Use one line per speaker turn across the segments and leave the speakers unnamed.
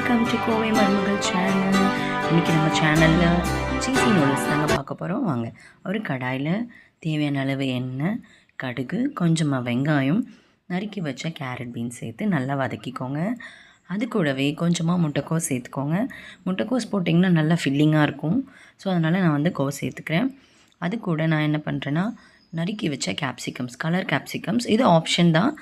Welcome to Kovai மருமகள் channel. இன்றைக்கி நம்ம சேனலில் சீசி நூடுல்ஸ் தாங்க பார்க்க போகிறோம். வாங்க. ஒரு கடாயில் தேவையான அளவு எண்ணெய், கடுகு, கொஞ்சமாக வெங்காயம், நறுக்கி வச்ச கேரட் பீன்ஸ் சேர்த்து நல்லா வதக்கிக்கோங்க. அது கூடவே கொஞ்சமாக முட்டைக்கோஸ் சேர்த்துக்கோங்க. முட்டைக்கோஸ் போட்டிங்கன்னா நல்லா ஃபில்லிங்காக இருக்கும். ஸோ அதனால் நான் கோஸ் சேர்த்துக்கிறேன். அது கூட நான் என்ன பண்ணுறேன்னா, நறுக்கி வச்ச கேப்சிகம்ஸ், கலர் கேப்சிகம்ஸ், இது ஆப்ஷன் தான்.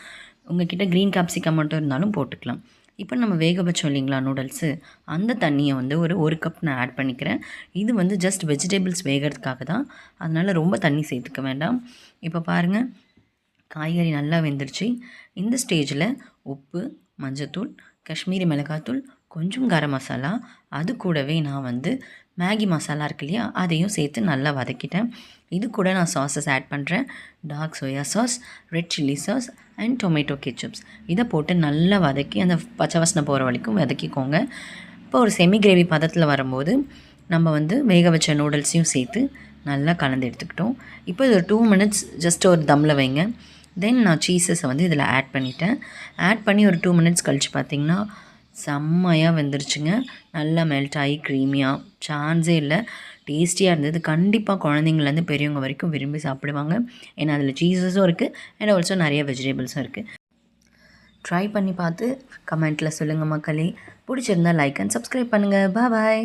உங்கள்கிட்ட க்ரீன் கேப்சிகம் மட்டும் இருந்தாலும் போட்டுக்கலாம். இப்போ நம்ம வேக வச்சோம் இல்லைங்களா நூடுல்ஸு, அந்த தண்ணியை ஒரு கப் நான் ஆட் பண்ணிக்கிறேன். இது ஜஸ்ட் வெஜிடபிள்ஸ் வேகிறதுக்காக தான், அதனால் ரொம்ப தண்ணி சேர்த்துக்க வேண்டாம். இப்போ பாருங்கள், காய்கறி நல்லா வெந்துருச்சு. இந்த ஸ்டேஜில் உப்பு, மஞ்சத்தூள், காஷ்மீரி மிளகாத்தூள், கொஞ்சம் கரம் மசாலா, அது கூடவே நான் மேகி மசாலா இருக்கு இல்லையா, அதையும் சேர்த்து நல்லா வதக்கிட்டேன். இது கூட நான் சாஸஸ் ஆட் பண்ணுறேன். Dark soya sauce, red chilli sauce and tomato ketchups. இதை போட்டு நல்லா வதக்கி அந்த பச்சை வாசனை போகிற வரைக்கும் வதக்கிக்கோங்க. இப்போ ஒரு செமி கிரேவி பதத்தில் வரும்போது நம்ம வேக வச்ச நூடுல்ஸையும் சேர்த்து நல்லா கலந்து எடுத்துக்கிட்டோம். இப்போ இது ஒரு 2 மினிட்ஸ் ஜஸ்ட் ஒரு தம்மில் வைங்க. தென் நான் சீஸஸை இதில் ஆட் பண்ணிட்டேன். ஆட் பண்ணி ஒரு 2 மினிட்ஸ் கழித்து பார்த்திங்கன்னா செம்மையாக வெந்துருச்சுங்க. நல்லா மெல்ட் ஆகி க்ரீமியாக, சான்ஸே இல்லை, டேஸ்டியாக இருந்தது. கண்டிப்பாக குழந்தைங்கள்லேருந்து பெரியவங்க வரைக்கும் விரும்பி சாப்பிடுவாங்க. ஏன்னா அதில் சீஸஸும் இருக்குது அண்ட் ஆல்சோ நிறைய வெஜிடபிள்ஸும் இருக்குது. ட்ரை பண்ணி பார்த்து கமெண்ட்டில் சொல்லுங்கள் மக்களே. பிடிச்சிருந்தா லைக் அண்ட் சப்ஸ்கிரைப் பண்ணுங்கள். பாய்.